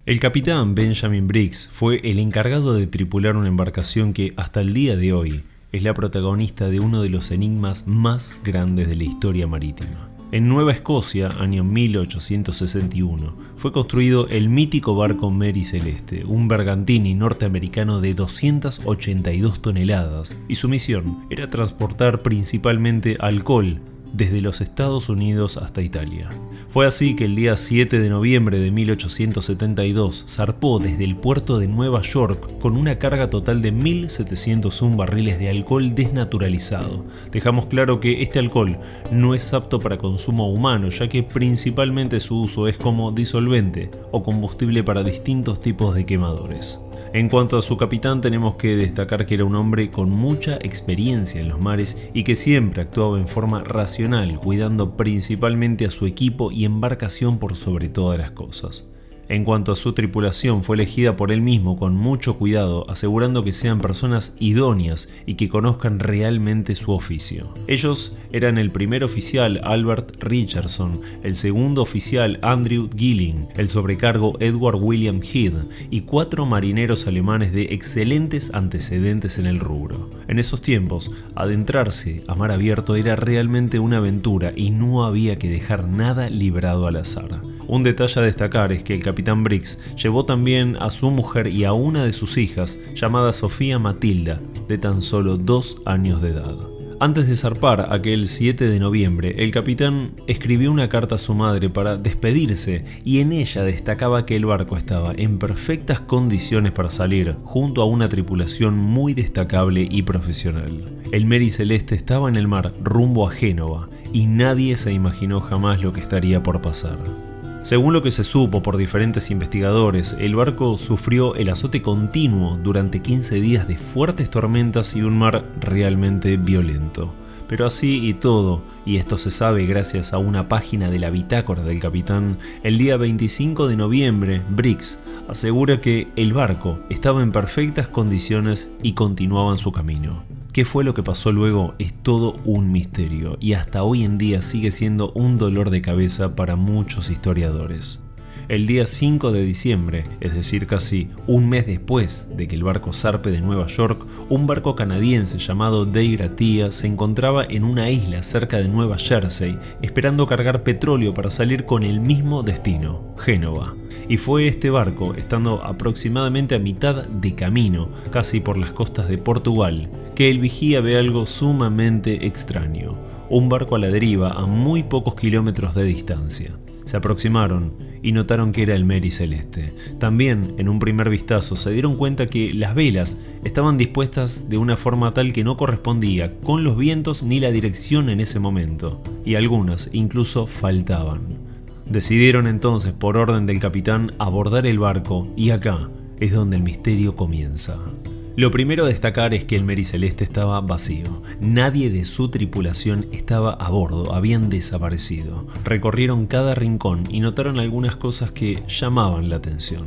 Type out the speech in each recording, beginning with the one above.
El capitán Benjamin Briggs fue el encargado de tripular una embarcación que hasta el día de hoy es la protagonista de uno de los enigmas más grandes de la historia marítima. En Nueva Escocia, año 1861, fue construido el mítico barco Mary Celeste, un bergantini norteamericano de 282 toneladas, y su misión era transportar principalmente alcohol desde los Estados Unidos hasta Italia. Fue así que el día 7 de noviembre de 1872 zarpó desde el puerto de Nueva York con una carga total de 1.701 barriles de alcohol desnaturalizado. Dejamos claro que este alcohol no es apto para consumo humano, ya que principalmente su uso es como disolvente o combustible para distintos tipos de quemadores. En cuanto a su capitán, tenemos que destacar que era un hombre con mucha experiencia en los mares y que siempre actuaba en forma racional, cuidando principalmente a su equipo y embarcación por sobre todas las cosas. En cuanto a su tripulación, fue elegida por él mismo con mucho cuidado, asegurando que sean personas idóneas y que conozcan realmente su oficio. Ellos eran el primer oficial Albert Richardson, el segundo oficial Andrew Gilling, el sobrecargo Edward William Head y 4 marineros alemanes de excelentes antecedentes en el rubro. En esos tiempos, adentrarse a mar abierto era realmente una aventura y no había que dejar nada librado al azar. Un detalle a destacar es que el capitán Briggs llevó también a su mujer y a una de sus hijas, llamada Sofía Matilda, de tan solo 2 años de edad. Antes de zarpar aquel 7 de noviembre, el capitán escribió una carta a su madre para despedirse y en ella destacaba que el barco estaba en perfectas condiciones para salir, junto a una tripulación muy destacable y profesional. El Mary Celeste estaba en el mar rumbo a Génova y nadie se imaginó jamás lo que estaría por pasar. Según lo que se supo por diferentes investigadores, el barco sufrió el azote continuo durante 15 días de fuertes tormentas y un mar realmente violento. Pero así y todo, y esto se sabe gracias a una página de la bitácora del capitán, el día 25 de noviembre, Briggs asegura que el barco estaba en perfectas condiciones y continuaban su camino. ¿Qué fue lo que pasó luego? Es todo un misterio y hasta hoy en día sigue siendo un dolor de cabeza para muchos historiadores. El día 5 de diciembre, es decir, casi un mes después de que el barco zarpe de Nueva York, un barco canadiense llamado Dei Gratia se encontraba en una isla cerca de Nueva Jersey, esperando cargar petróleo para salir con el mismo destino, Génova. Y fue este barco, estando aproximadamente a mitad de camino, casi por las costas de Portugal, que el vigía ve algo sumamente extraño. Un barco a la deriva a muy pocos kilómetros de distancia. Se aproximaron y notaron que era el Mary Celeste. También, en un primer vistazo, se dieron cuenta que las velas estaban dispuestas de una forma tal que no correspondía con los vientos ni la dirección en ese momento, y algunas incluso faltaban. Decidieron entonces, por orden del capitán, abordar el barco y acá es donde el misterio comienza. Lo primero a destacar es que el Mary Celeste estaba vacío. Nadie de su tripulación estaba a bordo, habían desaparecido. Recorrieron cada rincón y notaron algunas cosas que llamaban la atención.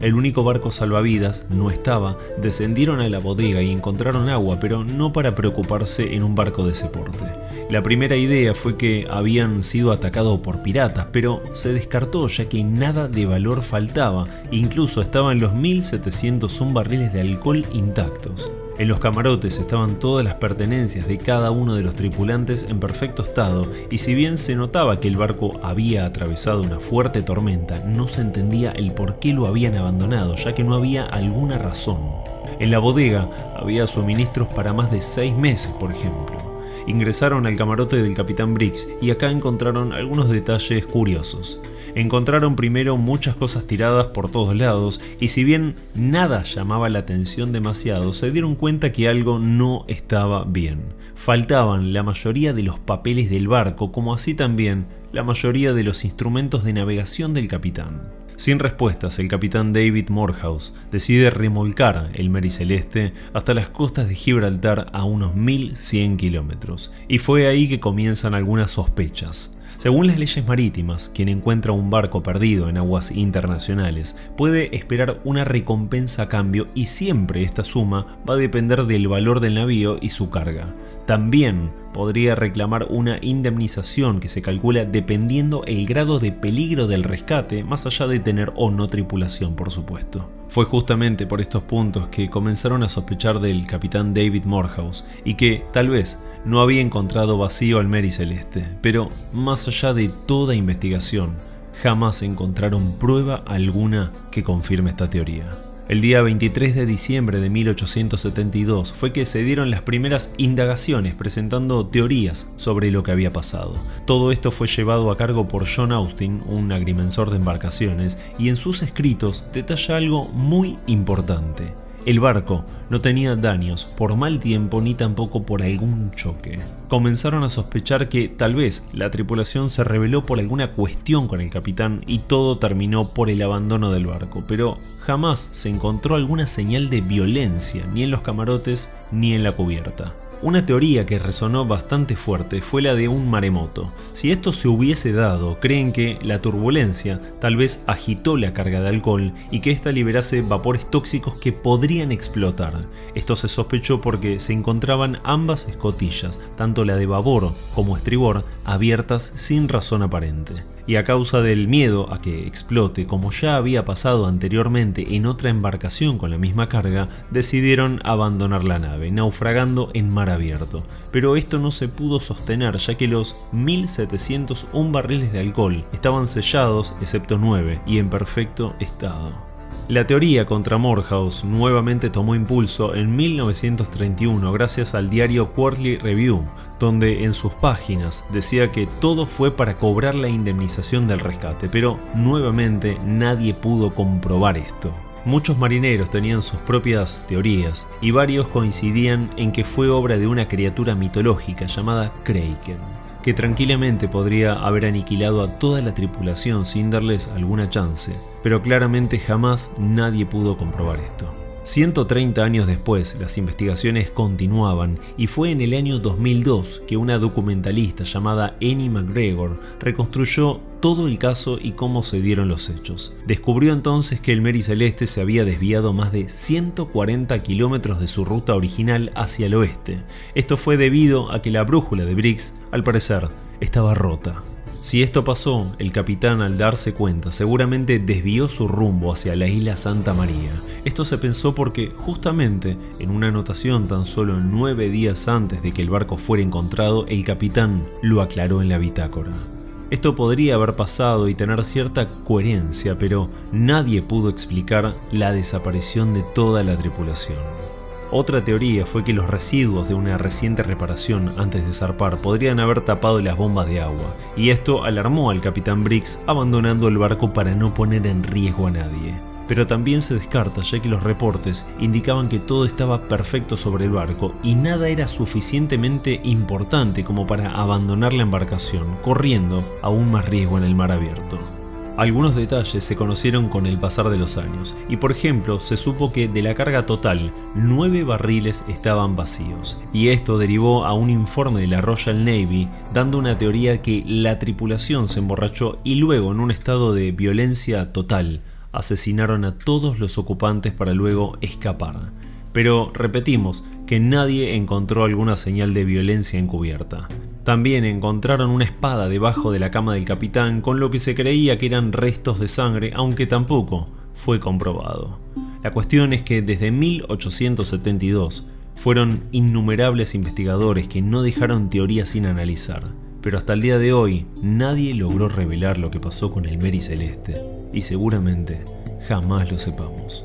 El único barco salvavidas no estaba, descendieron a la bodega y encontraron agua, pero no para preocuparse en un barco de ese porte. La primera idea fue que habían sido atacados por piratas, pero se descartó ya que nada de valor faltaba, incluso estaban los 1.701 barriles de alcohol intactos. En los camarotes estaban todas las pertenencias de cada uno de los tripulantes en perfecto estado, y si bien se notaba que el barco había atravesado una fuerte tormenta, no se entendía el por qué lo habían abandonado, ya que no había alguna razón. En la bodega había suministros para más de 6 meses, por ejemplo. Ingresaron al camarote del capitán Briggs y acá encontraron algunos detalles curiosos. Encontraron primero muchas cosas tiradas por todos lados y si bien nada llamaba la atención demasiado, se dieron cuenta que algo no estaba bien. Faltaban la mayoría de los papeles del barco, como así también la mayoría de los instrumentos de navegación del capitán. Sin respuestas, el capitán David Morehouse decide remolcar el Mary Celeste hasta las costas de Gibraltar a unos 1.100 kilómetros. Y fue ahí que comienzan algunas sospechas. Según las leyes marítimas, quien encuentra un barco perdido en aguas internacionales puede esperar una recompensa a cambio y siempre esta suma va a depender del valor del navío y su carga. También podría reclamar una indemnización que se calcula dependiendo el grado de peligro del rescate, más allá de tener o no tripulación, por supuesto. Fue justamente por estos puntos que comenzaron a sospechar del capitán David Morehouse y que, tal vez, no había encontrado vacío al Mary Celeste, pero más allá de toda investigación, jamás encontraron prueba alguna que confirme esta teoría. El día 23 de diciembre de 1872 fue que se dieron las primeras indagaciones presentando teorías sobre lo que había pasado. Todo esto fue llevado a cargo por John Austin, un agrimensor de embarcaciones, y en sus escritos detalla algo muy importante. El barco no tenía daños por mal tiempo ni tampoco por algún choque. Comenzaron a sospechar que tal vez la tripulación se rebeló por alguna cuestión con el capitán y todo terminó por el abandono del barco, pero jamás se encontró alguna señal de violencia ni en los camarotes ni en la cubierta. Una teoría que resonó bastante fuerte fue la de un maremoto. Si esto se hubiese dado, creen que la turbulencia tal vez agitó la carga de alcohol y que ésta liberase vapores tóxicos que podrían explotar. Esto se sospechó porque se encontraban ambas escotillas, tanto la de babor como estribor, abiertas sin razón aparente. Y a causa del miedo a que explote, como ya había pasado anteriormente en otra embarcación con la misma carga, decidieron abandonar la nave, naufragando en mar abierto. Pero esto no se pudo sostener, ya que los 1.701 barriles de alcohol estaban sellados, excepto 9, y en perfecto estado. La teoría contra Morehouse nuevamente tomó impulso en 1931 gracias al diario Quarterly Review, donde en sus páginas decía que todo fue para cobrar la indemnización del rescate, pero nuevamente nadie pudo comprobar esto. Muchos marineros tenían sus propias teorías y varios coincidían en que fue obra de una criatura mitológica llamada Kraken, que tranquilamente podría haber aniquilado a toda la tripulación sin darles alguna chance, pero claramente jamás nadie pudo comprobar esto. 130 años después, las investigaciones continuaban y fue en el año 2002 que una documentalista llamada Annie McGregor reconstruyó todo el caso y cómo se dieron los hechos. Descubrió entonces que el Mary Celeste se había desviado más de 140 kilómetros de su ruta original hacia el oeste. Esto fue debido a que la brújula de Briggs, al parecer, estaba rota. Si esto pasó, el capitán, al darse cuenta, seguramente desvió su rumbo hacia la isla Santa María. Esto se pensó porque justamente en una anotación tan solo 9 días antes de que el barco fuera encontrado, el capitán lo aclaró en la bitácora. Esto podría haber pasado y tener cierta coherencia, pero nadie pudo explicar la desaparición de toda la tripulación. Otra teoría fue que los residuos de una reciente reparación antes de zarpar podrían haber tapado las bombas de agua, y esto alarmó al capitán Briggs, abandonando el barco para no poner en riesgo a nadie. Pero también se descarta, ya que los reportes indicaban que todo estaba perfecto sobre el barco y nada era suficientemente importante como para abandonar la embarcación, corriendo aún más riesgo en el mar abierto. Algunos detalles se conocieron con el pasar de los años y, por ejemplo, se supo que de la carga total, 9 barriles estaban vacíos, y esto derivó a un informe de la Royal Navy dando una teoría que la tripulación se emborrachó y luego, en un estado de violencia total, asesinaron a todos los ocupantes para luego escapar. Pero repetimos que nadie encontró alguna señal de violencia encubierta. También encontraron una espada debajo de la cama del capitán, con lo que se creía que eran restos de sangre, aunque tampoco fue comprobado. La cuestión es que desde 1872 fueron innumerables investigadores que no dejaron teorías sin analizar, pero hasta el día de hoy nadie logró revelar lo que pasó con el Mary Celeste, y seguramente jamás lo sepamos.